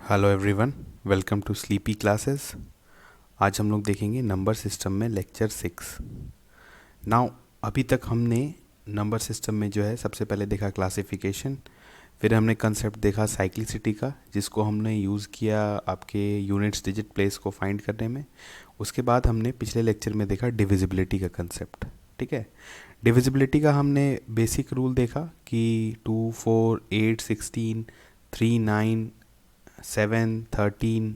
Hello everyone, welcome to sleepy classes. आज हम लोग देखेंगे नंबर सिस्टम में लेक्चर 6। नाउ अभी तक हमने नंबर सिस्टम में जो है सबसे पहले देखा क्लासिफिकेशन, फिर हमने कंसेप्ट देखा साइक्लिसिटी का, जिसको हमने यूज़ किया आपके यूनिट्स डिजिट प्लेस को फाइंड करने में। उसके बाद हमने पिछले लेक्चर में देखा डिविजिबिलिटी का कंसेप्ट। ठीक है, डिविजिबिलिटी का हमने बेसिक रूल देखा कि 2, 4, 8, 16, 3, 9, 7, 13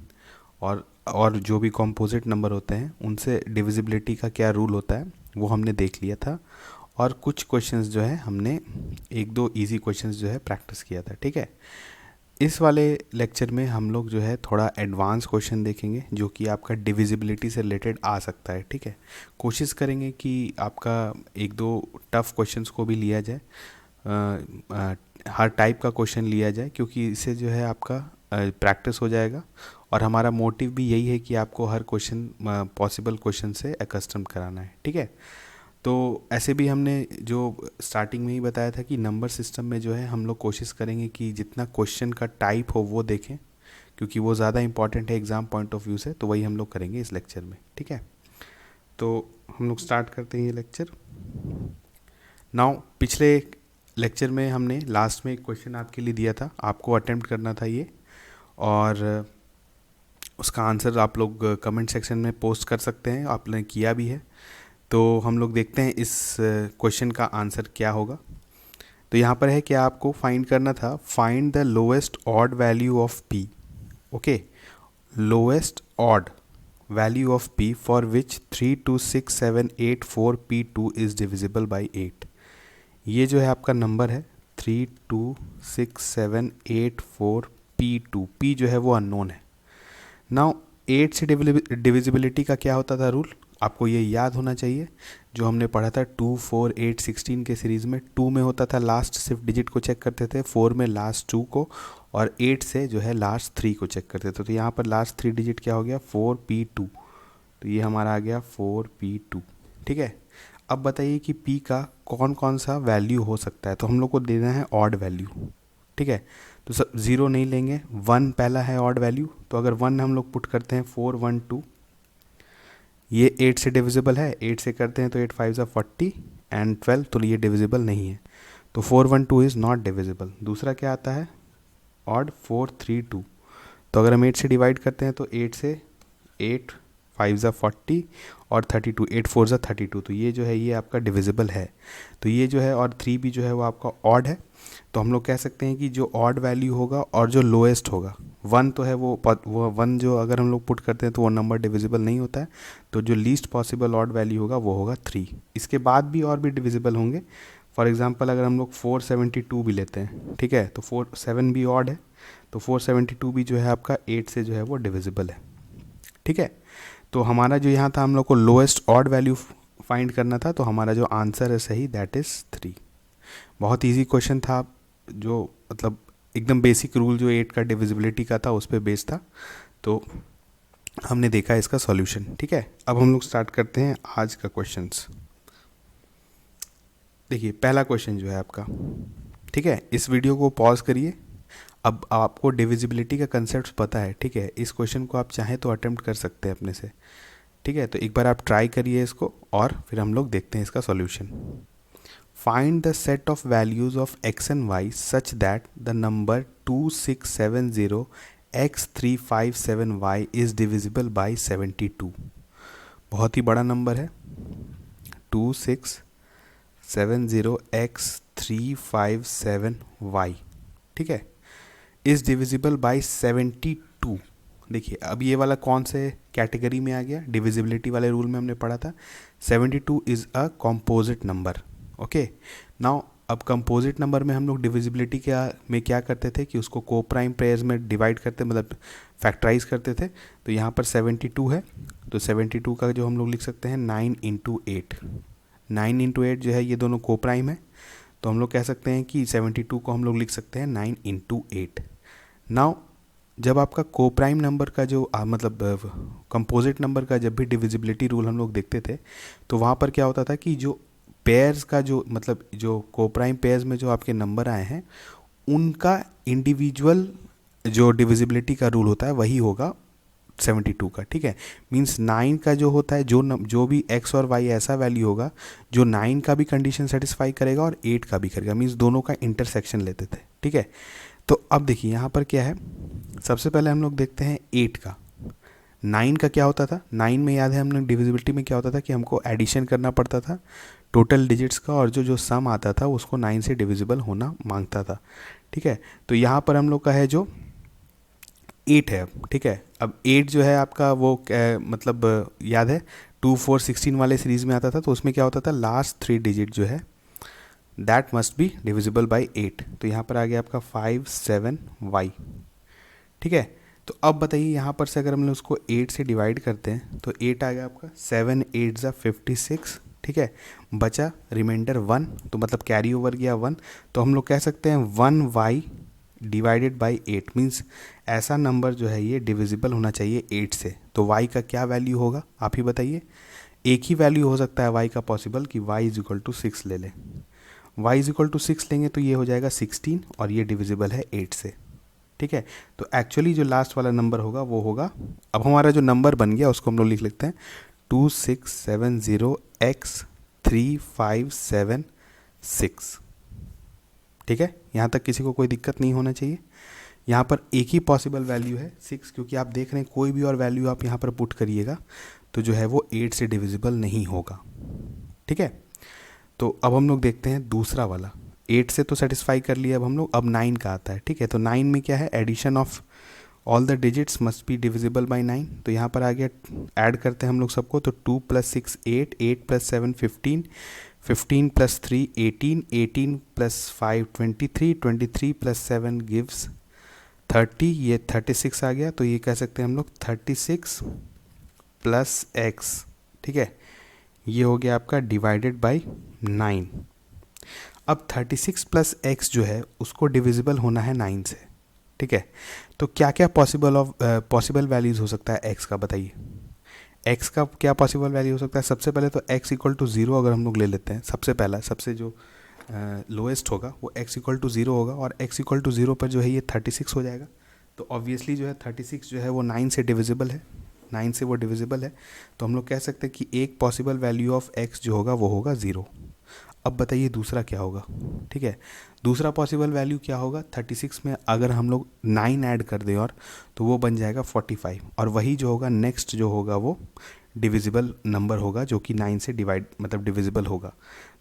और जो भी कॉम्पोजिट नंबर होते हैं उनसे डिविजिबिलिटी का क्या रूल होता है वो हमने देख लिया था। और कुछ क्वेश्चंस जो है हमने एक दो इजी क्वेश्चंस जो है प्रैक्टिस किया था। ठीक है, इस वाले लेक्चर में हम लोग जो है थोड़ा एडवांस क्वेश्चन देखेंगे जो कि आपका डिविजिबिलिटी से रिलेटेड आ सकता है। ठीक है, कोशिश करेंगे कि आपका एक दो टफ क्वेश्चंस को भी लिया जाए, हर टाइप का क्वेश्चन लिया जाए, क्योंकि इससे जो है आपका प्रैक्टिस हो जाएगा। और हमारा मोटिव भी यही है कि आपको हर क्वेश्चन पॉसिबल क्वेश्चन से अकस्टम कराना है। ठीक है, तो ऐसे भी हमने जो स्टार्टिंग में ही बताया था कि नंबर सिस्टम में जो है हम लोग कोशिश करेंगे कि जितना क्वेश्चन का टाइप हो वो देखें, क्योंकि वो ज़्यादा इंपॉर्टेंट है एग्ज़ाम पॉइंट ऑफ व्यू से। तो वही हम लोग करेंगे इस लेक्चर में। ठीक है, तो हम लोग स्टार्ट करते हैं ये लेक्चर। नाउ पिछले लेक्चर में हमने लास्ट में एक क्वेश्चन आपके लिए दिया था, आपको अटेम्प्ट करना था ये, और उसका आंसर आप लोग कमेंट सेक्शन में पोस्ट कर सकते हैं। आपने किया भी है, तो हम लोग देखते हैं इस क्वेश्चन का आंसर क्या होगा। तो यहाँ पर है कि आपको फाइंड करना था, find the lowest odd value of P. Okay, lowest odd value of P for which 3, 2, 6, 7, 8, 4 P2 is divisible by 8। ये जो है आपका नंबर है 3, 2, 6, 7, 8, 4 P2। पी जो है वो अननोन है। नाउ 8 से डिविजिबिलिटी का क्या होता था रूल, आपको ये याद होना चाहिए, जो हमने पढ़ा था 2, 4, 8, 16 के सीरीज़ में। 2 में होता था लास्ट सिर्फ डिजिट को चेक करते थे, 4 में लास्ट 2 को, और 8 से जो है लास्ट 3 को चेक करते थे। तो यहाँ पर लास्ट 3 डिजिट क्या हो गया, 4P2। तो ये हमारा आ गया 4P2। ठीक है, अब बताइए कि P का कौन कौन सा वैल्यू हो सकता है। तो हम लोग को देना है ऑड वैल्यू। ठीक है, तो सब ज़ीरो नहीं लेंगे, 1 पहला है ऑड वैल्यू। तो अगर 1 हम लोग पुट करते हैं 4, 1, 2, ये 8 से डिविजिबल है, 8 से करते हैं तो 8 5 40 एंड 12, तो ये डिविजिबल नहीं है। तो 4, 1, 2 इज़ नॉट डिविजिबल। दूसरा क्या आता है, ऑड 4, 3, 2। तो अगर हम 8 से डिवाइड करते हैं तो 8 से 8 5 40 और 32, 8 4 32। तो ये जो है ये आपका डिविजिबल है। तो ये जो है, और 3 भी जो है वो आपका ऑड है। तो हम लोग कह सकते हैं कि जो ऑड वैल्यू होगा और जो लोएस्ट होगा, 1 तो है वो 1 जो अगर हम लोग पुट करते हैं तो वो नंबर डिविजिबल नहीं होता है। तो जो लीस्ट पॉसिबल ऑड वैल्यू होगा वो होगा 3। इसके बाद भी और भी डिविजिबल होंगे। फॉर एग्जांपल अगर हम लोग 472 भी लेते हैं, ठीक है, तो 7 भी ऑड है, तो 472 भी जो है आपका 8 से जो है वो डिविजिबल है। ठीक है, तो हमारा जो यहाँ था हम लोग को लोएस्ट ऑड वैल्यू फाइंड करना था, तो हमारा जो आंसर है सही दैट इज़ 3। बहुत इजी क्वेश्चन था, जो मतलब एकदम बेसिक रूल जो 8 का डिविजिबिलिटी का था उस पर बेस्ड था। तो हमने देखा इसका सॉल्यूशन। ठीक है, अब हम लोग स्टार्ट करते हैं आज का क्वेश्चंस। देखिए पहला क्वेश्चन जो है आपका, ठीक है, इस वीडियो को पॉज करिए। अब आपको डिविजिबिलिटी का कंसेप्ट पता है। ठीक है, इस क्वेश्चन को आप चाहें तो अटेम्प्ट कर सकते हैं अपने से। ठीक है, तो एक बार आप ट्राई करिए इसको और फिर हम लोग देखते हैं इसका solution. Find the set of values of x and y such that the number 2670 x357y is divisible by 72। बहुत ही बड़ा नंबर है 2670 x357y। ठीक है, इज डिविजिबल बाई 72। देखिए अब ये वाला कौन से कैटेगरी में आ गया, डिविजिबिलिटी वाले रूल में हमने पढ़ा था 72 is a composite number. Okay, now अब कंपोजिट नंबर में हम लोग डिविजिबिलिटी में क्या करते थे कि उसको को प्राइम पेयर्स में डिवाइड करते, मतलब फैक्टराइज करते थे। तो यहाँ पर 72 है, तो 72 का जो हम लोग लिख सकते हैं 9 इंटू 8। 9 इंटू 8 जो है ये दोनों को प्राइम है, तो हम लोग कह सकते हैं कि 72 को हम लोग लिख सकते हैं 9 इंटू 8। नाउ जब आपका को प्राइम नंबर का जो मतलब कंपोजिट नंबर का जब भी डिविजिबिलिटी रूल हम लोग देखते थे, तो वहाँ पर क्या होता था कि जो पेयर्स का जो मतलब जो को प्राइम पेयर्स में जो आपके नंबर आए हैं उनका इंडिविजुअल जो डिविजिबिलिटी का रूल होता है वही होगा 72 का, ठीक है। मींस 9 का जो होता है, जो भी x और y ऐसा वैल्यू होगा जो 9 का भी कंडीशन सेटिस्फाई करेगा और 8 का भी करेगा, मींस दोनों का इंटरसेक्शन लेते थे, ठीक है। तो अब देखिए यहाँ पर क्या है, सबसे पहले हम लोग देखते हैं 8 का। 9 का क्या होता था, 9 में याद है हम लोग डिविजिबिलिटी में क्या होता था कि हमको एडिशन करना पड़ता था टोटल डिजिट्स का, और जो जो सम आता था उसको 9 से डिविजिबल होना मांगता था, ठीक है। तो यहाँ पर हम लोग का है जो 8 है अब, ठीक है। अब 8 जो है आपका वो मतलब याद है 2 4 16 वाले सीरीज में आता था, तो उसमें क्या होता था, लास्ट 3 डिजिट जो है that must be divisible by 8। तो यहाँ पर आ गया आपका 5 7 वाई, ठीक है। तो अब बताइए यहाँ पर से अगर हम लोग उसको 8 से डिवाइड करते हैं तो 8 आ गया आपका 7 8 ज़ा 56, ठीक है। बचा रिमाइंडर 1, तो मतलब कैरी ओवर गया 1, तो हम लोग कह सकते हैं 1 वाई डिवाइडेड बाई 8, मीन्स ऐसा नंबर जो है ये डिविजिबल होना चाहिए 8 से। तो y का क्या वैल्यू होगा आप ही बताइए। एक ही वैल्यू हो सकता है y का पॉसिबल कि y इज इक्वल टू 6 ले लें। y इज इक्वल टू 6 लेंगे तो ये हो जाएगा 16 और ये डिविजिबल है 8 से, ठीक है। तो एक्चुअली जो लास्ट वाला नंबर होगा वो होगा, अब हमारा जो नंबर बन गया उसको हम लोग लिख लेते हैं 2670x3576, ठीक है। यहाँ तक किसी को कोई दिक्कत नहीं होना चाहिए। यहाँ पर एक ही पॉसिबल वैल्यू है 6, क्योंकि आप देख रहे हैं कोई भी और वैल्यू आप यहाँ पर पुट करिएगा तो जो है वो 8 से डिविजिबल नहीं होगा, ठीक है। तो अब हम लोग देखते हैं दूसरा वाला, 8 से तो सेटिस्फाई कर लिया अब हम लोग, अब 9 का आता है, ठीक है। तो 9 में क्या है, addition of all the digits must be divisible by 9। तो यहाँ पर आ गया, ऐड करते हैं हम लोग सबको, तो 2 + 6 8, 8 + 7 15, 15 + 3 18, 18 + 5 23, 23 + 7 गिव्स 30, ये 36 आ गया। तो ये कह सकते हैं हम लोग 36 + x, ठीक है। ये हो गया आपका डिवाइडेड बाई 9। अब 36 + x जो है उसको डिविजिबल होना है 9 से, ठीक है। तो क्या क्या पॉसिबल वैल्यूज़ हो सकता है x का, बताइए। x का क्या पॉसिबल वैल्यू हो सकता है। सबसे पहले तो x इक्वल टू 0 अगर हम लोग ले लेते हैं, सबसे पहला सबसे जो लोएस्ट होगा वो x इक्वल टू 0 होगा, और x इक्वल टू 0 पर जो है ये 36 हो जाएगा। तो ऑब्वियसली जो है 36 जो है वो 9 से डिविजिबल है, 9 से वो डिविजिबल है। तो हम लोग कह सकते हैं कि एक पॉसिबल वैल्यू ऑफ x जो होगा वो होगा 0। अब बताइए दूसरा क्या होगा, ठीक है। दूसरा पॉसिबल वैल्यू क्या होगा, 36 में अगर हम लोग 9 ऐड कर दें और, तो वो बन जाएगा 45, और वही जो होगा नेक्स्ट जो होगा वो डिविजिबल नंबर होगा जो कि 9 से डिवाइड मतलब डिविजिबल होगा।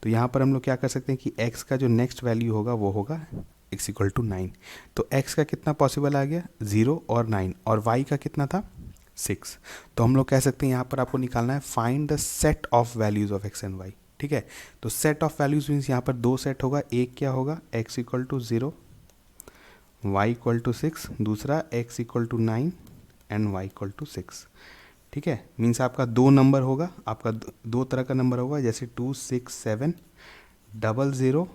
तो यहाँ पर हम लोग क्या कर सकते हैं कि x का जो नेक्स्ट वैल्यू होगा वो होगा x इक्वल टू 9। तो x का कितना पॉसिबल आ गया, 0 और 9, और y का कितना था 6। तो हम लोग कह सकते हैं यहाँ पर आपको निकालना है find the set of values of x and y, ठीक है। तो सेट ऑफ वैल्यूज मीन्स यहाँ पर दो सेट होगा, एक क्या होगा x equal to 0 y equal to 6, दूसरा x equal to 9 and y equal to 6, ठीक है। मीन्स आपका दो नंबर होगा, आपका दो तरह का नंबर होगा, जैसे 2 6 7 0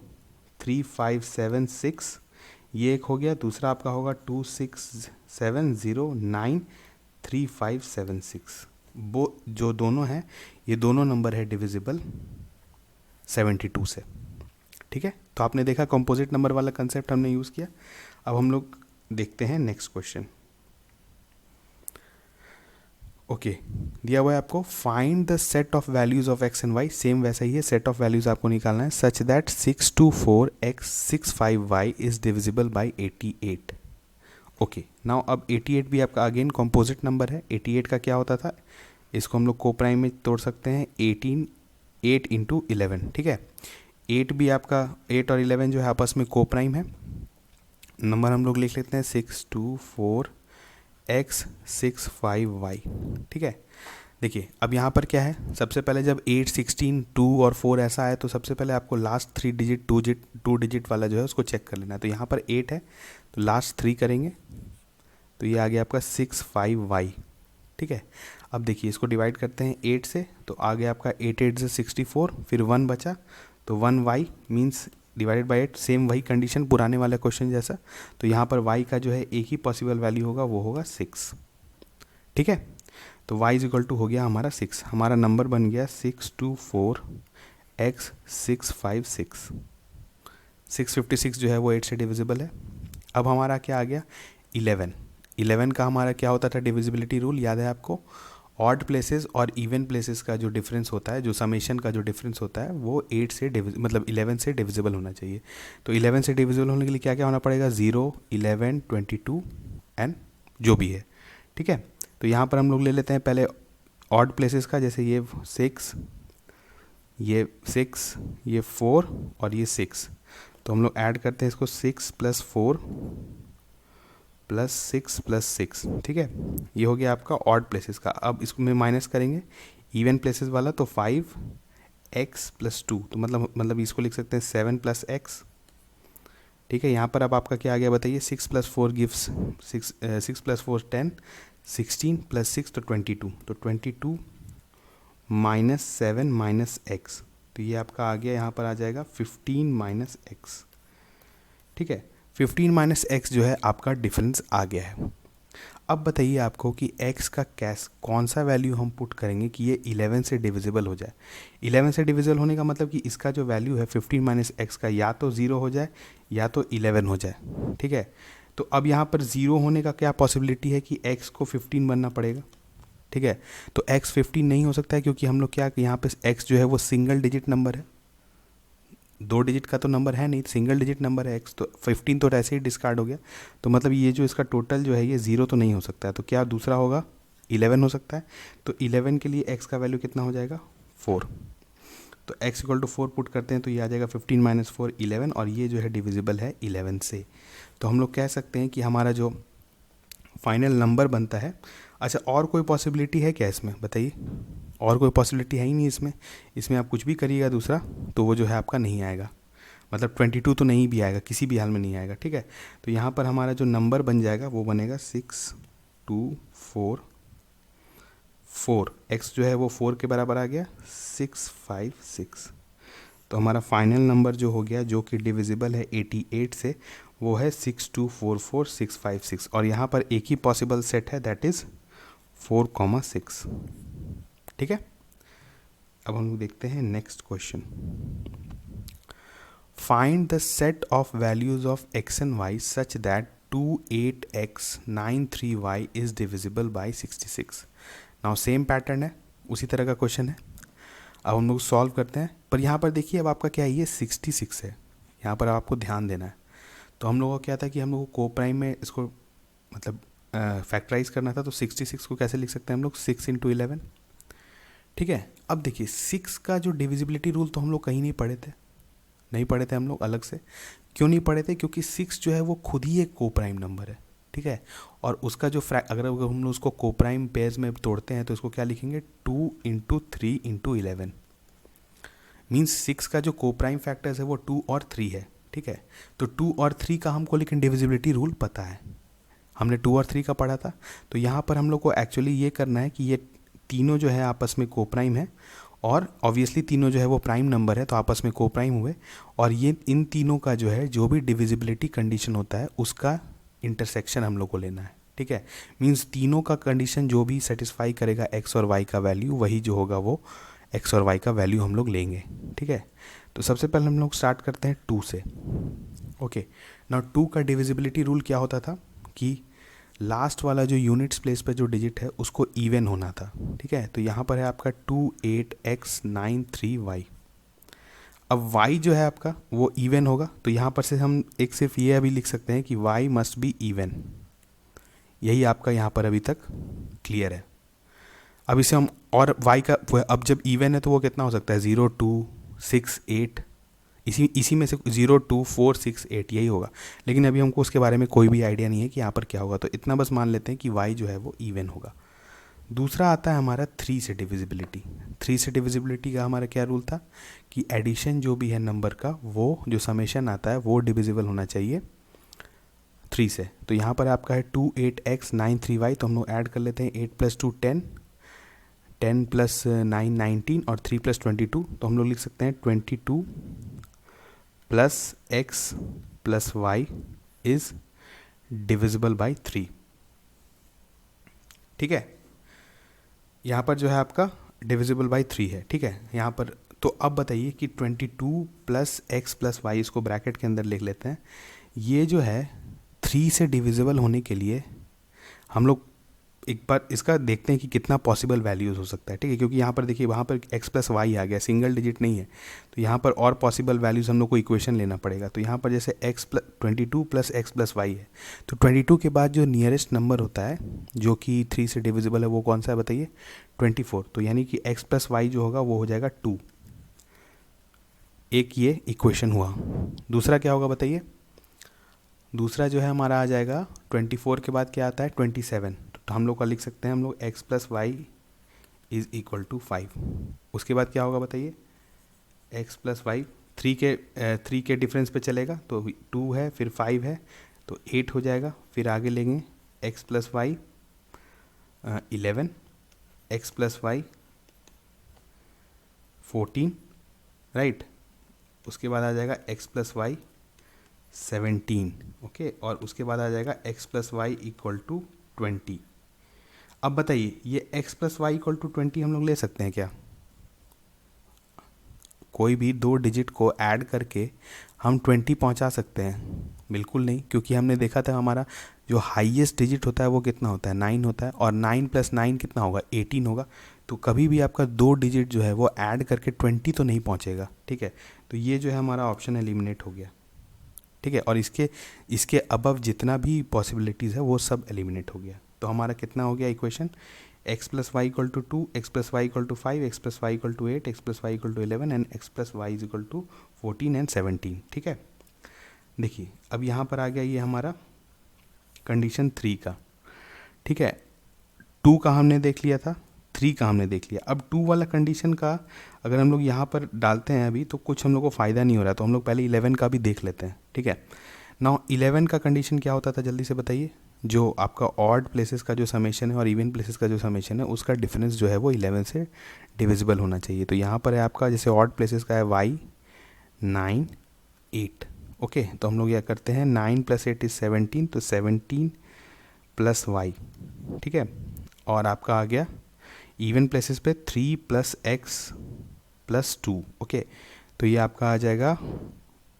3 5 7 6, ये एक हो गया। दूसरा आपका होगा 2 6 7 0 9 3 5 7 6। वो जो दोनों हैं ये दोनों नंबर है डिविजिबल 72 से, ठीक है। तो आपने देखा कंपोजिट नंबर वाला कंसेप्ट हमने यूज़ किया। अब हम लोग देखते हैं नेक्स्ट क्वेश्चन। ओके, दिया हुआ है आपको find the set of values of x and y, same वैसा ही है, सेट ऑफ वैल्यूज आपको निकालना है such that 624x 65y is divisible by 88। Okay, now अब 88 भी आपका अगेन कंपोजिट नंबर है। 88 का क्या होता था, इसको हम लोग को प्राइम में तोड़ सकते हैं, 8 इंटू 11, ठीक है। 8 भी आपका 8 और 11 जो है आपस में को प्राइम है। नंबर हम लोग लिख लेते हैं 624x 65y, ठीक है। देखिए अब यहाँ पर क्या है, सबसे पहले जब 8 16 2 और 4 ऐसा है तो सबसे पहले आपको लास्ट 3 डिजिट 2 डिजिट वाला जो है उसको चेक कर लेना है। तो यहाँ पर 8 है तो लास्ट 3 करेंगे तो ये आ गया आपका 65y, ठीक है। अब देखिए इसको डिवाइड करते हैं 8 से, तो आ गया आपका 8 8 से 64, फिर 1 बचा तो 1y means divided by 8, same वही कंडीशन पुराने वाले क्वेश्चन जैसा। तो यहाँ पर y का जो है एक ही पॉसिबल वैल्यू होगा, वो होगा 6, ठीक है। तो y इज इक्वल टू हो गया हमारा 6, हमारा नंबर बन गया 624x 656। 656 जो है वो 8 से डिविजिबल है। अब हमारा क्या आ गया, 11 का हमारा क्या होता था डिविजिबिलिटी रूल, याद है आपको? ऑड प्लेसेस और इवन प्लेसेस का जो डिफरेंस होता है, जो समेशन का जो डिफरेंस होता है, वो 8 से मतलब 11 से डिविजिबल होना चाहिए। तो 11 से डिविजिबल होने के लिए क्या क्या होना पड़ेगा? 0, 11, 22 एंड जो भी है, ठीक है। तो यहाँ पर हम लोग ले लेते हैं पहले ऑड प्लेसेस का, जैसे ये 6, ये 6, ये 4 और ये 6। तो हम लोग ऐड करते हैं इसको, 6 + 4 + 6 + 6, ठीक है। ये हो गया आपका ऑड प्लेसेस का। अब इसको में माइनस करेंगे इवन प्लेसेस वाला, तो 5x + 2, तो मतलब इसको लिख सकते हैं 7 + x, ठीक है। यहाँ पर अब आपका क्या आ गया बताइए? 6 + 4 गिव्स 6, 6 + 4 10, 16 + 6 तो 22, तो 22 - 7 - x, तो ये आपका आ गया, यहाँ पर आ जाएगा 15 - x, ठीक है। 15 - x जो है आपका डिफरेंस आ गया है। अब बताइए आपको कि x का कौन सा वैल्यू हम पुट करेंगे कि ये 11 से डिविजिबल हो जाए। 11 से डिविजिबल होने का मतलब कि इसका जो वैल्यू है 15 - x का या तो 0 हो जाए या तो 11 हो जाए, ठीक है। तो अब यहाँ पर 0 होने का क्या पॉसिबिलिटी है कि x को 15 बनना पड़ेगा, ठीक है। तो x 15 नहीं हो सकता है, क्योंकि हम लोग क्या, यहाँ पे x जो है वो सिंगल डिजिट नंबर है, 2 डिजिट का तो नंबर है नहीं, सिंगल डिजिट नंबर है x, तो 15 तो ऐसे ही डिस्कार्ड हो गया। तो मतलब ये जो इसका टोटल जो है ये 0 तो नहीं हो सकता है, तो क्या दूसरा होगा? 11 हो सकता है। तो 11 के लिए x का वैल्यू कितना हो जाएगा? 4। तो x = 4 पुट करते हैं, तो ये आ जाएगा 15 - 4 11, और ये जो है डिविजिबल है 11 से। तो हम लोग कह सकते हैं कि हमारा जो फाइनल नंबर बनता है। अच्छा, और कोई पॉसिबिलिटी है क्या इसमें बताइए? और कोई पॉसिबिलिटी है ही नहीं इसमें आप कुछ भी करिएगा दूसरा तो वो जो है आपका नहीं आएगा, मतलब 22 तो नहीं भी आएगा, किसी भी हाल में नहीं आएगा, ठीक है। तो यहाँ पर हमारा जो नंबर बन जाएगा वो बनेगा 6 2 4 4, x जो है वो 4 के बराबर आ गया, 6 5 6। तो हमारा फाइनल नंबर जो हो गया, जो कि डिविजिबल है 88 से, वो है 6244656, और यहाँ पर एक ही पॉसिबल सेट है, दैट इज़ 4,6, ठीक है। अब हम लोग देखते हैं next question. Find the set of values of x and y such that 28x 93y is divisible by 66। Now same pattern है, उसी तरह का क्वेश्चन है। अब हम लोग सॉल्व करते हैं, पर यहाँ पर देखिए अब आपका क्या है, ये 66 है, यहाँ पर आपको ध्यान देना है। तो हम लोगों को क्या था कि हम लोगों को कोप्राइम में इसको मतलब फैक्टराइज करना था, तो 66 को कैसे लिख सकते हैं हम लोग? 6 × 11, ठीक है। अब देखिए 6 का जो डिविजिबिलिटी रूल तो हम लोग कहीं नहीं पढ़े थे हम लोग अलग से। क्यों नहीं पढ़े थे? क्योंकि 6 जो है वो खुद ही एक कोप्राइम नंबर है, ठीक है। और उसका जो अगर हम लोग उसको कोप्राइम पेयर्स में तोड़ते हैं तो इसको क्या लिखेंगे? 2 × 3 × 11, मीन्स 6 का जो कोप्राइम फैक्टर्स है वो 2 और 3 है, ठीक है। तो 2 और 3 का हमको लेकिन डिविजिबिलिटी रूल पता है, हमने 2 और 3 का पढ़ा था। तो यहाँ पर हम लोग को एक्चुअली ये करना है कि ये तीनों जो है आपस में कोप्राइम है, और ऑब्वियसली तीनों जो है वो प्राइम नंबर है, तो आपस में कोप्राइम हुए, और ये इन तीनों का जो है जो भी डिविजिबिलिटी कंडीशन होता है उसका इंटरसेक्शन हम लोग को लेना है, ठीक है। मीन्स तीनों का कंडीशन जो भी सेटिस्फाई करेगा x और y का वैल्यू, वही जो होगा वो x और y का वैल्यू हम लोग लेंगे, ठीक है। तो सबसे पहले हम लोग स्टार्ट करते हैं 2 से। ओके, नाउ 2 का डिविजिबिलिटी रूल क्या होता था कि लास्ट वाला जो यूनिट्स प्लेस पे जो डिजिट है उसको इवन होना था, ठीक है। तो यहाँ पर है आपका 28x 93y। अब y जो है आपका वो इवन होगा, तो यहाँ पर से हम एक सिर्फ ये अभी लिख सकते हैं कि y मस्ट बी इवन। यही आपका यहाँ पर अभी तक क्लियर है। अब इसे हम और y का अब जब इवन है तो वो कितना हो सकता है? 0 2 6 8, इसी में से 0 2 4 6 8 यही होगा। लेकिन अभी हमको उसके बारे में कोई भी आइडिया नहीं है कि यहाँ पर क्या होगा, तो इतना बस मान लेते हैं कि y जो है वो इवन होगा। दूसरा आता है हमारा 3 से डिविजिबिलिटी। 3 से डिविजिबिलिटी का हमारा क्या रूल था कि एडिशन जो भी है नंबर का, वो जो समेशन आता है वो डिविजिबल होना चाहिए 3 से। तो यहाँ पर आपका है 28x 93y, तो हम लोग ऐड कर लेते हैं 8 + 2 10, 10 + 9 19, और 3 + 22, तो हम लोग लिख सकते हैं 22 + x + y is divisible by 3, ठीक है। यहाँ पर जो है आपका डिविजिबल बाय 3 है, ठीक है यहाँ पर। तो अब बताइए कि 22 + x + y, इसको ब्रैकेट के अंदर लिख लेते हैं। ये जो है 3 से डिविजिबल होने के लिए हम लोग एक बार इसका देखते हैं कि कितना पॉसिबल वैल्यूज़ हो सकता है, ठीक है। क्योंकि यहाँ पर देखिए वहाँ पर x प्लस वाई आ गया, सिंगल डिजिट नहीं है, तो यहाँ पर और पॉसिबल वैल्यूज़ हम लोग को इक्वेशन लेना पड़ेगा। तो यहाँ पर जैसे x plus 22 plus x plus y है, तो 22 के बाद जो नियरेस्ट नंबर होता है जो कि 3 से डिविजिबल है वो कौन सा है बताइए, 24। तो यानी कि x प्लस वाई जो होगा वो हो जाएगा 2। एक ये इक्वेशन हुआ। दूसरा क्या होगा बताइए, दूसरा जो है हमारा आ जाएगा 24 के बाद क्या आता है 27। तो हम लोग का लिख सकते हैं हम लोग x plus y is equal to 5। उसके बाद क्या होगा बताइए, x प्लस वाई 3 के डिफरेंस पे चलेगा, तो 2 है फिर 5 है तो 8 हो जाएगा। फिर आगे लेंगे x plus y 11, x plus y 14, right. उसके बाद आ जाएगा x प्लस वाई 17, ओके। और उसके बाद आ जाएगा x plus y equal to 20। अब बताइए ये x plus y equal to 20 हम लोग ले सकते हैं क्या? कोई भी 2 डिजिट को ऐड करके हम 20 पहुंचा सकते हैं? बिल्कुल नहीं, क्योंकि हमने देखा था हमारा जो हाईएस्ट डिजिट होता है वो कितना होता है, 9 होता है, और 9 प्लस 9 कितना होगा, 18 होगा। तो कभी भी आपका 2 डिजिट जो है वो ऐड करके 20 तो नहीं पहुंचेगा, ठीक है। तो ये जो है हमारा ऑप्शन एलिमिनेट हो गया, ठीक है। और इसके अबव जितना भी पॉसिबिलिटीज़ है वो सब एलिमिनेट हो गया। तो हमारा कितना हो गया equation, x plus y equal to 2, x plus y equal to 5, x plus y equal to 8, x plus y equal to 11 and x plus y is equal to 14 and 17, ठीक है। देखिए अब यहाँ पर आ गया ये हमारा कंडीशन 3 का, ठीक है। 2 का हमने देख लिया था, 3 का हमने देख लिया। अब 2 वाला कंडीशन का अगर हम लोग यहाँ पर डालते हैं अभी तो कुछ हम लोग को फ़ायदा नहीं हो रहा, तो हम लोग पहले 11 का भी देख लेते हैं, ठीक है। नाउ 11 का कंडीशन क्या होता था जल्दी से बताइए, जो आपका ऑड प्लेसेस का जो समेशन है और इवन प्लेसेस का जो समेशन है उसका डिफरेंस जो है वो 11 से डिविजिबल होना चाहिए। तो यहाँ पर है आपका जैसे ऑड प्लेसेस का है y 9 8, ओके। तो हम लोग क्या करते हैं 9 प्लस 8 इज़ 17, तो 17 प्लस y, ठीक है। और आपका आ गया इवन प्लेसेस पे 3 प्लस एक्स प्लस 2, ओके। तो ये आपका आ जाएगा,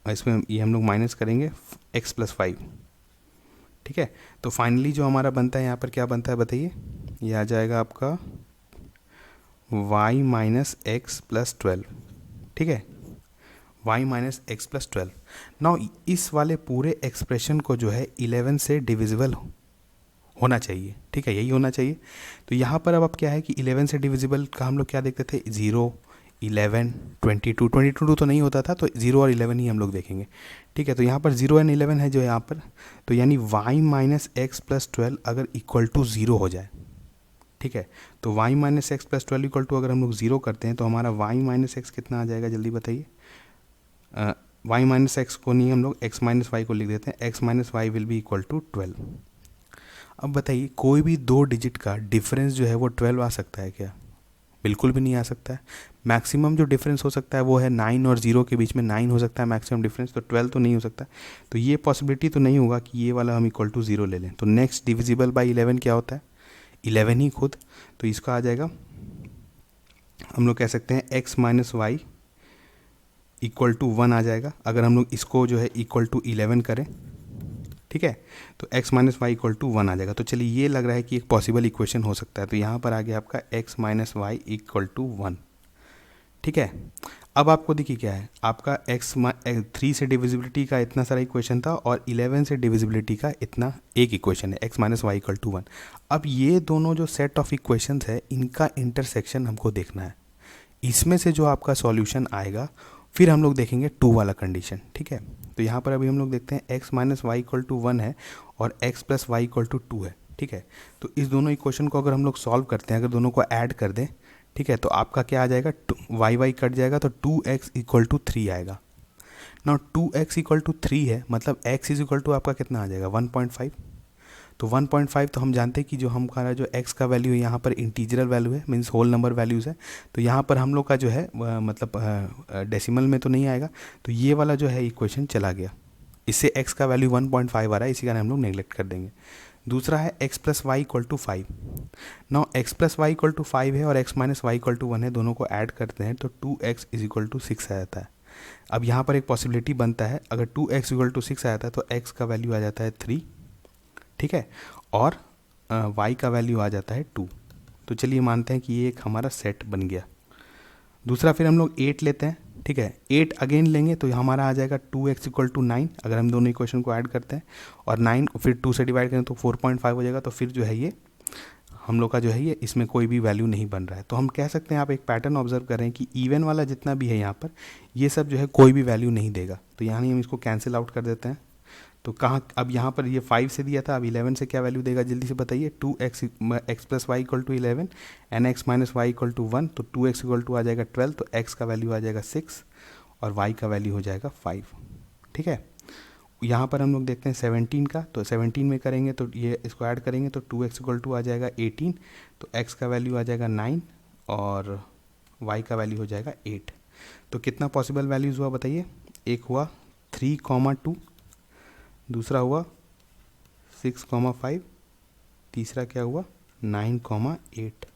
इसमें ये हम लोग माइनस करेंगे x प्लस 5, ठीक है। तो फाइनली जो हमारा बनता है यहाँ पर क्या बनता है बताइए, ये आ जाएगा आपका y माइनस एक्स प्लस 12, ठीक है, y minus x plus 12। Now इस वाले पूरे एक्सप्रेशन को जो है 11 से डिविजिबल होना चाहिए, ठीक है, यही होना चाहिए। तो यहाँ पर अब क्या है कि 11 से डिविजिबल का हम लोग क्या देखते थे, 0 11 22 तो नहीं होता था, तो 0 और 11 ही हम लोग देखेंगे, ठीक है। तो यहाँ पर 0 एंड 11 है जो यहाँ पर, तो यानी y माइनस एक्स प्लस 12 अगर इक्वल टू 0 हो जाए, ठीक है, तो y minus x plus 12 equal to अगर हम लोग 0 करते हैं तो हमारा y माइनस एक्स कितना आ जाएगा जल्दी बताइए। y माइनस एक्स को नहीं हम लोग x माइनस वाई को लिख देते हैं, x minus y will be equal to 12। अब बताइए कोई भी 2 डिजिट का डिफरेंस जो है वो 12 आ सकता है क्या? बिल्कुल भी नहीं आ सकता है। मैक्सिमम जो डिफरेंस हो सकता है वो है 9 और 0 के बीच में 9 हो सकता है मैक्सिमम डिफरेंस, तो 12 तो नहीं हो सकता। तो ये पॉसिबिलिटी तो नहीं होगा कि ये वाला हम इक्वल टू 0 ले लें। तो नेक्स्ट डिविजिबल बाय 11 क्या होता है, 11 ही खुद। तो इसका आ जाएगा, हम लोग कह सकते हैं x minus y equal to 1 आ जाएगा अगर हम लोग इसको जो है इक्वल टू 11 करें, ठीक है। तो x minus y equal to 1 आ जाएगा। तो चलिए ये लग रहा है कि एक पॉसिबल इक्वेशन हो सकता है। तो यहाँ पर आ गया आपका x minus y equal to 1, ठीक है। अब आपको देखिए क्या है, आपका 3 से डिविजिबिलिटी का इतना सारा इक्वेशन था और 11 से डिविजिबिलिटी का इतना एक इक्वेशन है, x minus y equal to 1। अब ये दोनों जो सेट ऑफ इक्वेशंस है इनका इंटरसेक्शन हमको देखना है। इसमें से जो आपका सॉल्यूशन आएगा फिर हम लोग देखेंगे 2 वाला कंडीशन, ठीक है। तो यहाँ पर अभी हम लोग देखते हैं x minus y equal to 1 है और x plus y equal to 2 है, ठीक है। तो इस दोनों इक्वेशन को अगर हम लोग सॉल्व करते हैं, अगर दोनों को ऐड कर दें, ठीक है, तो आपका क्या आ जाएगा, y कट जाएगा तो 2x इक्वल टू 3 आएगा। ना 2x इक्वल टू 3 है, मतलब x इज इक्वल टू आपका कितना आ जाएगा 1.5। तो 1.5 तो हम जानते हैं कि जो हमारा जो x का वैल्यू है यहाँ पर इंटीजरल वैल्यू है, मीन्स होल नंबर वैल्यूज़ है। तो यहाँ पर हम लोग का जो है मतलब डेसिमल में तो नहीं आएगा, तो ये वाला जो है इक्वेशन चला गया। इससे x का वैल्यू 1.5 आ रहा है, इसी कारण हम लोग नेगलेक्ट कर देंगे। दूसरा है x plus y equal to 5। Now x plus y equal to 5 है और x minus y equal to 1 है, दोनों को ऐड करते हैं तो 2x इज इक्वल टू 6 आ जाता है। अब यहाँ पर एक पॉसिबिलिटी बनता है, अगर 2x इक्वल टू 6 आ जाता है तो x का वैल्यू आ जाता है 3, ठीक है, और y का वैल्यू आ जाता है 2। तो चलिए मानते हैं कि ये एक हमारा सेट बन गया। दूसरा फिर हम लोग 8 लेते हैं, ठीक है, 8 अगेन लेंगे तो हमारा आ जाएगा 2x इक्वल टू 9, अगर हम दोनों इक्वेशन को ऐड करते हैं, और 9 फिर 2 से डिवाइड करें तो 4.5 हो जाएगा। तो फिर जो है ये हम लोग का जो है ये इसमें कोई भी वैल्यू नहीं बन रहा है। तो हम कह सकते हैं, आप एक पैटर्न ऑब्जर्व करें कि इवन वाला जितना भी है यहाँ पर, ये सब जो है कोई भी वैल्यू नहीं देगा। तो यहाँ हम इसको कैंसिल आउट कर देते हैं। तो कहाँ, अब यहाँ पर ये 5 से दिया था, अब 11 से क्या वैल्यू देगा जल्दी से बताइए। 2x x plus y equal to 11 and x minus y equal to 1, तो 2x इक्वल टू आ जाएगा 12, तो x का वैल्यू आ जाएगा 6 और y का वैल्यू हो जाएगा 5, ठीक है। यहाँ पर हम लोग देखते हैं 17 का, तो 17 में करेंगे तो ये इसको ऐड करेंगे तो 2x इक्वल टू आ जाएगा 18, तो x का वैल्यू आ जाएगा 9 और y का वैल्यू हो जाएगा 8। तो कितना पॉसिबल वैल्यूज़ हुआ बताइए। एक हुआ 3,2, दूसरा हुआ 6,5, तीसरा क्या हुआ 9,8।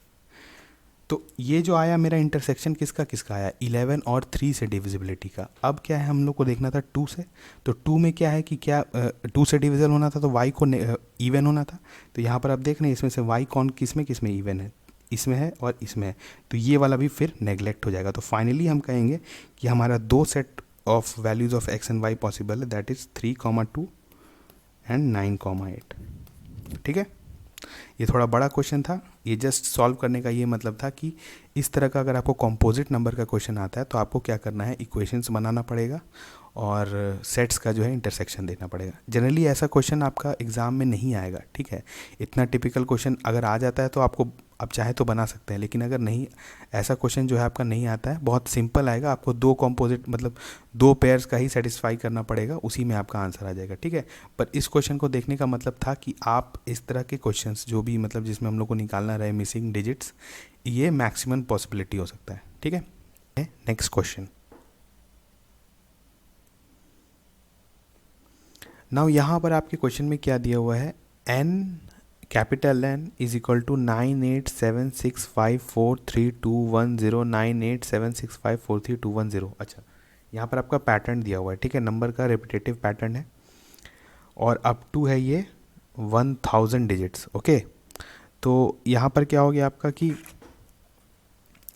तो ये जो आया मेरा इंटरसेक्शन किसका किसका आया, 11 और 3 से डिविजिबिलिटी का। अब क्या है, हम लोग को देखना था 2 से, तो 2 में क्या है कि क्या 2 से डिविजल होना था तो y को इवन होना था। तो यहाँ पर आप देख रहे हैं इसमें से y कौन किस में इवन है, इसमें है और इसमें है, तो ये वाला भी फिर नेगलेक्ट हो जाएगा। तो फाइनली हम कहेंगे कि हमारा 2 set of values of x and y possible है, दैट इज़ 3,2 एंड 9,8, ठीक है। ये थोड़ा बड़ा क्वेश्चन था, ये जस्ट सॉल्व करने का ये मतलब था कि इस तरह का अगर आपको कंपोजिट नंबर का क्वेश्चन आता है तो आपको क्या करना है, इक्वेशंस बनाना पड़ेगा और सेट्स का जो है इंटरसेक्शन देना पड़ेगा। जनरली ऐसा क्वेश्चन आपका एग्ज़ाम में नहीं आएगा, ठीक है। इतना टिपिकल क्वेश्चन अगर आ जाता है तो आपको आप चाहे तो बना सकते हैं, लेकिन अगर नहीं, ऐसा क्वेश्चन जो है आपका नहीं आता है, बहुत सिंपल आएगा, आपको 2 कंपोजिट मतलब 2 पेयर्स का ही सेटिस्फाई करना पड़ेगा, उसी में आपका आंसर आ जाएगा, ठीक है। पर इस क्वेश्चन को देखने का मतलब था कि आप इस तरह के क्वेश्चंस जो भी मतलब जिसमें हम लोग को निकालना रहे मिसिंग डिजिट्स, ये मैक्सिमम पॉसिबिलिटी हो सकता है, ठीक है। Next question. नाउ यहाँ पर आपके क्वेश्चन में क्या दिया हुआ है, n capital N is equal to 9876543210, 9876543210। अच्छा, यहाँ पर आपका पैटर्न दिया हुआ है, ठीक है, नंबर का रिपीटेटिव पैटर्न है और अप टू है ये 1000 डिजिट्स, ओके। तो यहाँ पर क्या हो गया आपका कि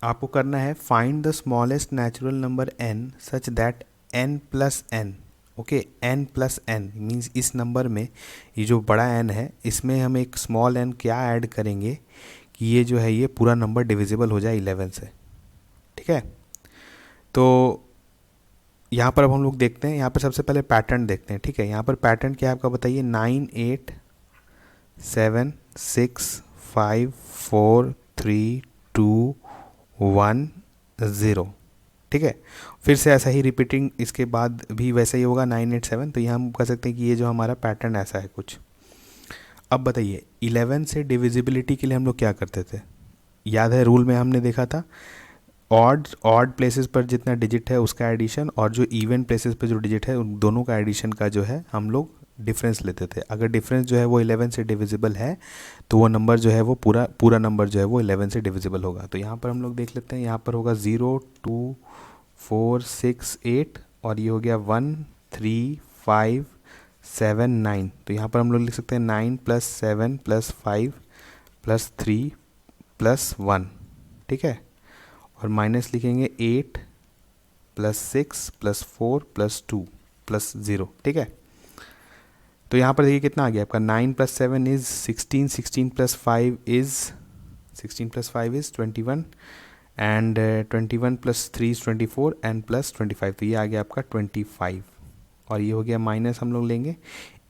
आपको करना है find the smallest natural number n such that n plus n, okay, n plus n means इस नंबर में ये जो बड़ा n है इसमें हम एक स्मॉल n क्या ऐड करेंगे कि ये जो है ये पूरा नंबर डिविजिबल हो जाए 11 से, ठीक है। तो यहाँ पर अब हम लोग देखते हैं, यहाँ पर सबसे पहले पैटर्न देखते हैं, ठीक है। यहाँ पर पैटर्न क्या है आपका बताइए, 9 8 7 6 5 4 3 2 1 0, ठीक है। फिर से ऐसा ही रिपीटिंग इसके बाद भी वैसा ही होगा 9 8 7। तो यहाँ हम कह सकते हैं कि ये जो हमारा पैटर्न ऐसा है कुछ। अब बताइए 11 से डिविजिबिलिटी के लिए हम लोग क्या करते थे, याद है रूल में हमने देखा था, ऑड प्लेसेस पर जितना डिजिट है उसका एडिशन और जो इवन प्लेसेस पर जो डिजिट है उन दोनों का एडिशन का जो है हम लोग डिफरेंस लेते थे। अगर डिफरेंस जो है वो 11 से डिविजिबल है तो वो नंबर जो है वो पूरा नंबर जो है वो 11 से डिविजिबल होगा। तो यहाँ पर हम लोग देख लेते हैं, यहाँ पर होगा 0 2 4 6 8 और ये हो गया 1 3 5 7 9। तो यहाँ पर हम लोग लिख सकते हैं 9 प्लस 7 प्लस 5 प्लस 3 प्लस 1, ठीक है, और माइनस लिखेंगे 8 प्लस 6 प्लस 4 प्लस 2 प्लस 0, ठीक है। तो यहाँ पर देखिए कितना आ गया आपका, 9 plus 7 is 16, 16 plus 5 is 21 and 21 plus 3 is 24 and plus 25, तो ये आ गया आपका 25। और ये हो गया माइनस हम लोग लेंगे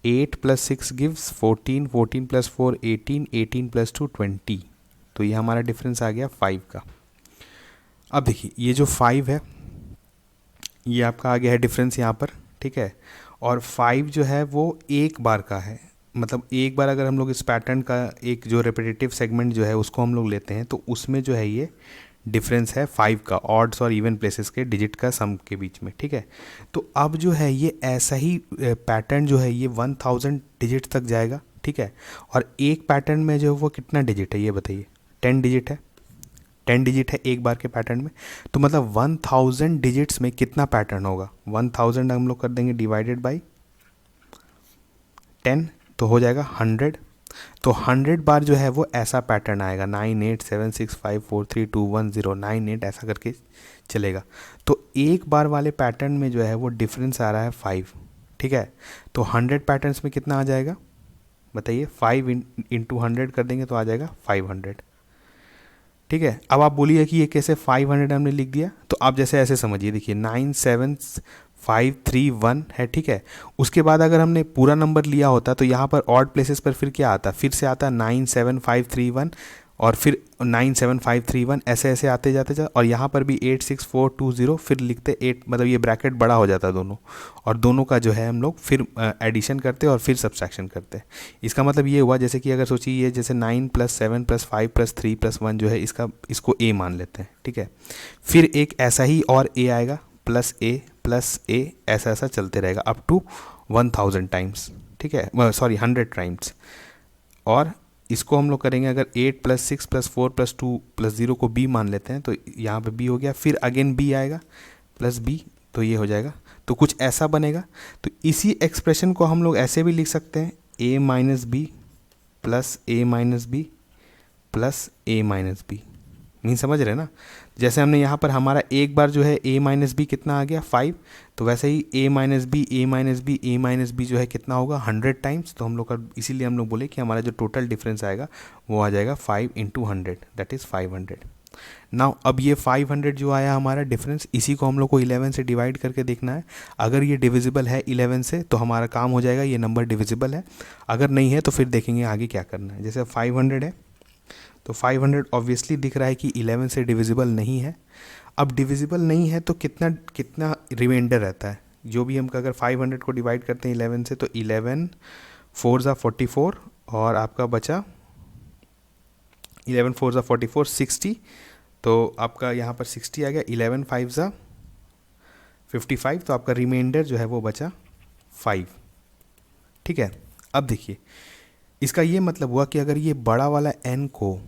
8 प्लस 6 गिव्स 14, 14 प्लस 4 18, 18 प्लस 2 20। तो ये हमारा डिफरेंस आ गया 5 का। अब देखिए ये जो 5 है ये आपका आ गया है डिफरेंस यहाँ पर, ठीक है। और 5 जो है वो एक बार का है, मतलब एक बार अगर हम लोग इस पैटर्न का एक जो रिपीटेटिव सेगमेंट जो है उसको हम लोग लेते हैं तो उसमें जो है ये डिफरेंस है 5 का, ऑड्स और इवन प्लेसेस के डिजिट का सम के बीच में, ठीक है। तो अब जो है ये ऐसा ही पैटर्न जो है ये 1000 डिजिट तक जाएगा, ठीक है। और एक पैटर्न में जो है वो कितना डिजिट है ये बताइए, 10 डिजिट है, 10 डिजिट है एक बार के पैटर्न में। तो मतलब 1000 डिजिट्स में कितना पैटर्न होगा, 1000 हम लोग कर देंगे डिवाइडेड बाई 10, तो हो जाएगा 100। तो 100 बार जो है वो ऐसा पैटर्न आएगा, 9876543210 98 ऐसा करके चलेगा। तो एक बार वाले पैटर्न में जो है वो डिफरेंस आ रहा है 5, ठीक है। तो 100 पैटर्न्स में कितना आ जाएगा बताइए, 5 इंटू 100 कर देंगे तो आ जाएगा 500, ठीक है। अब आप बोलिए कि ये कैसे 500 हमने लिख दिया, तो आप जैसे ऐसे समझिए, देखिए 97531 है, ठीक है। उसके बाद अगर हमने पूरा नंबर लिया होता तो यहाँ पर ऑड प्लेसेस पर फिर क्या आता, फिर से आता 97531 और फिर 97531 ऐसे ऐसे आते जाते जाते, और यहाँ पर भी 86420 फिर लिखते 8, मतलब ये ब्रैकेट बड़ा हो जाता दोनों, और दोनों का जो है हम लोग फिर एडिशन करते और फिर सब्सट्रैक्शन करते। इसका मतलब ये हुआ, जैसे कि अगर सोचिए ये जैसे 9 + 7 + 5 + 3 + 1 जो है इसको ए मान लेते हैं, ठीक है। फिर एक ऐसा ही और ए आएगा, +a ऐसा ऐसा चलते रहेगा अप टू 1000 टाइम्स, ठीक है, सॉरी 100 टाइम्स। और इसको हम लोग करेंगे अगर 8 + 6 + 4 + 2 + 0 को b मान लेते हैं, तो यहाँ पे b हो गया, फिर अगेन b आएगा +b, तो ये हो जाएगा, तो कुछ ऐसा बनेगा। तो इसी एक्सप्रेशन को हम लोग ऐसे भी लिख सकते हैं, a - b + a - b + a - b, mean समझ रहे हैं ना। जैसे हमने यहाँ पर हमारा एक बार जो है a - b कितना आ गया 5, तो वैसे ही a - b जो है कितना होगा 100 टाइम्स। तो हम लोग का इसीलिए हम लोग बोले कि हमारा जो टोटल डिफरेंस आएगा वो आ जाएगा 5 × 100, दैट इज़ 500। नाउ अब ये 500 जो आया हमारा डिफरेंस, इसी को हम लोग को 11 से डिवाइड करके देखना है। अगर ये डिविजिबल है 11 से तो हमारा काम हो जाएगा, ये नंबर डिविजिबल है। अगर नहीं है तो फिर देखेंगे आगे क्या करना है। जैसे 500 है तो 500 ऑब्वियसली दिख रहा है कि 11 से डिविजिबल नहीं है। अब डिविजिबल नहीं है तो कितना कितना रिमाइंडर रहता है, जो भी हम अगर 500 को डिवाइड करते हैं 11 से, तो 11 4 ज़ा 44 और आपका बचा 11 4 ज़ा 44 60, तो आपका यहाँ पर 60 आ गया, 11 5 ज़ा 55, तो आपका रिमाइंडर जो है वो बचा 5, ठीक है। अब देखिए इसका ये मतलब हुआ कि अगर ये बड़ा वाला n को,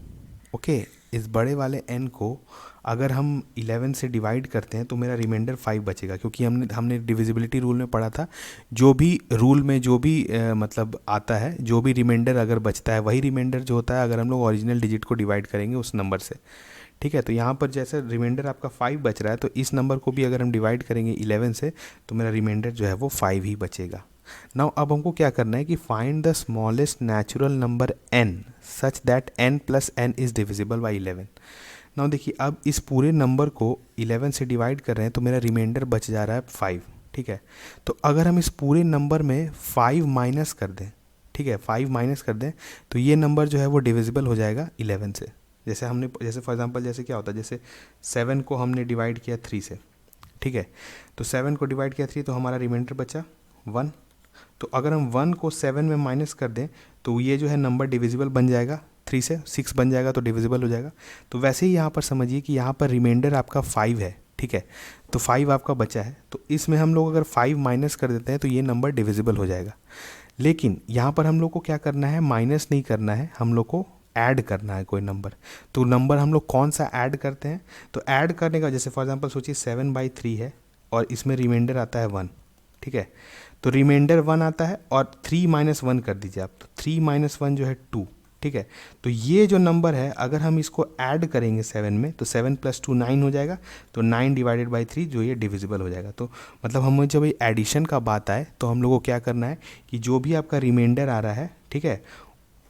ओके, इस बड़े वाले n को अगर हम 11 से डिवाइड करते हैं तो मेरा रिमाइंडर 5 बचेगा, क्योंकि हमने डिविजिबिलिटी रूल में पढ़ा था, जो भी रूल में जो भी मतलब आता है, जो भी रिमाइंडर अगर बचता है वही रिमाइंडर जो होता है अगर हम लोग ओरिजिनल डिजिट को डिवाइड करेंगे उस नंबर से, ठीक है। तो यहाँ पर जैसे रिमाइंडर आपका 5 बच रहा है, तो इस नंबर को भी अगर हम डिवाइड करेंगे 11 से तो मेरा रिमाइंडर जो है वो 5 ही बचेगा। नाउ अब हमको क्या करना है कि find the smallest natural number n such that n + n is divisible by 11। Now देखिए अब इस पूरे नंबर को 11 से डिवाइड कर रहे हैं तो मेरा रिमाइंडर बच जा रहा है 5, ठीक है। तो अगर हम इस पूरे नंबर में 5 माइनस कर दें, ठीक है, 5 माइनस कर दें, तो ये नंबर जो है वो डिविजिबल हो जाएगा 11 से। जैसे फॉर एग्जांपल जैसे क्या होता है, जैसे 7 को हमने डिवाइड किया 3 से, ठीक है, तो 7 को डिवाइड किया 3, तो हमारा रिमाइंडर बचा 1। तो अगर हम 1 को 7 में माइनस कर दें तो ये जो है नंबर डिविजिबल बन जाएगा 3 से, 6 बन जाएगा तो डिविजिबल हो जाएगा। तो वैसे ही यहाँ पर समझिए कि यहाँ पर रिमाइंडर आपका 5 है, ठीक है, तो 5 आपका बचा है, तो इसमें हम लोग अगर 5 माइनस कर देते हैं तो ये नंबर डिविजिबल हो जाएगा। लेकिन यहाँ पर हम लोग को क्या करना है, माइनस नहीं करना है, हम लोग को ऐड करना है कोई नंबर। तो नंबर हम लोग कौन सा ऐड करते हैं, तो ऐड करने का जैसे फॉर एग्जांपल सोचिए 7/3 है और इसमें रिमाइंडर आता है 1, ठीक है, तो रिमाइंडर 1 आता है और 3 - 1 कर दीजिए आप, तो 3 - 1 जो है 2, ठीक है। तो ये जो नंबर है अगर हम इसको ऐड करेंगे 7 में तो 7 + 2 9 हो जाएगा, तो 9/3 जो ये डिविजिबल हो जाएगा। तो मतलब हम जब एडिशन का बात आए तो हम लोग को क्या करना है कि जो भी आपका रिमाइंडर आ रहा है, ठीक है,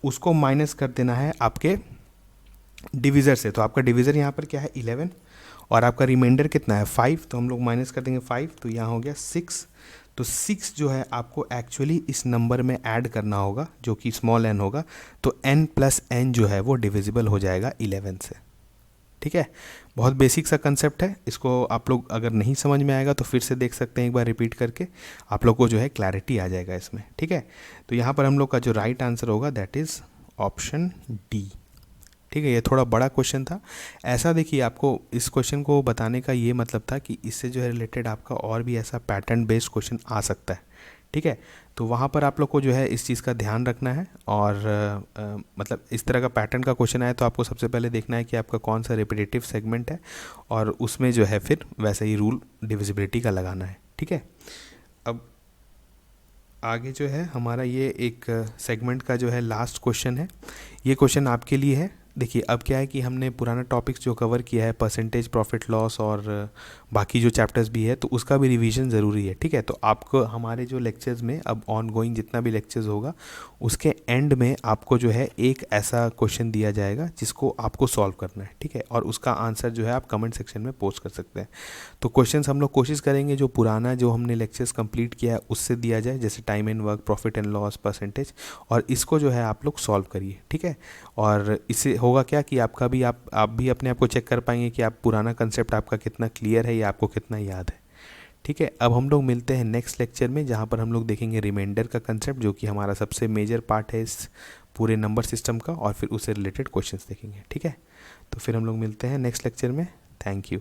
उसको माइनस कर देना है आपके डिविज़र से। तो आपका डिविज़र यहाँ पर क्या है 11 और आपका रिमाइंडर कितना है 5, तो हम लोग माइनस कर देंगे 5, तो यहाँ हो गया 6। तो 6 जो है आपको एक्चुअली इस नंबर में ऐड करना होगा जो कि स्मॉल n होगा, तो n + n जो है वो डिविजिबल हो जाएगा 11 से, ठीक है। बहुत बेसिक सा कंसेप्ट है, इसको आप लोग अगर नहीं समझ में आएगा तो फिर से देख सकते हैं, एक बार रिपीट करके आप लोग को जो है क्लैरिटी आ जाएगा इसमें, ठीक है। तो यहाँ पर हम लोग का जो राइट आंसर होगा दैट इज़ ऑप्शन डी, ठीक है। ये थोड़ा बड़ा क्वेश्चन था, ऐसा देखिए आपको इस क्वेश्चन को बताने का ये मतलब था कि इससे जो है रिलेटेड आपका और भी ऐसा पैटर्न बेस्ड क्वेश्चन आ सकता है, ठीक है। तो वहाँ पर आप लोग को जो है इस चीज़ का ध्यान रखना है, और मतलब इस तरह का पैटर्न का क्वेश्चन आए तो आपको सबसे पहले देखना है कि आपका कौन सा रिपीटेटिव सेगमेंट है, और उसमें जो है फिर वैसे ही रूल डिविजिबिलिटी का लगाना है, ठीक है। आगे जो है हमारा ये एक सेगमेंट का जो है लास्ट क्वेश्चन है। ये क्वेश्चन आपके लिए है। देखिए अब क्या है कि हमने पुराना टॉपिक्स जो कवर किया है परसेंटेज, प्रॉफिट लॉस और बाकी जो चैप्टर्स भी है तो उसका भी रिवीजन ज़रूरी है, ठीक है। तो आपको हमारे जो लेक्चर्स में अब ऑन गोइंग जितना भी लेक्चर्स होगा उसके एंड में आपको जो है एक ऐसा क्वेश्चन दिया जाएगा जिसको आपको सॉल्व करना है, ठीक है। और उसका आंसर जो है आप कमेंट सेक्शन में पोस्ट कर सकते हैं। तो क्वेश्चंस हम लोग कोशिश करेंगे जो पुराना जो हमने लेक्चर्स कंप्लीट किया है उससे दिया जाए, जैसे time and work, profit and loss, percentage, और इसको जो है आप लोग सॉल्व करिए, ठीक है। और इससे होगा क्या कि आपका भी आप भी अपने आप को चेक कर पाएंगे कि आप पुराना कंसेप्ट आपका कितना क्लियर है या आपको कितना याद है, ठीक है। अब हम लोग मिलते हैं नेक्स्ट लेक्चर में, जहाँ पर हम लोग देखेंगे रिमाइंडर का कंसेप्ट, जो कि हमारा सबसे मेजर पार्ट है इस पूरे नंबर सिस्टम का, और फिर उससे रिलेटेड क्वेश्चंस देखेंगे, ठीक है। तो फिर हम लोग मिलते हैं नेक्स्ट लेक्चर में। Thank you.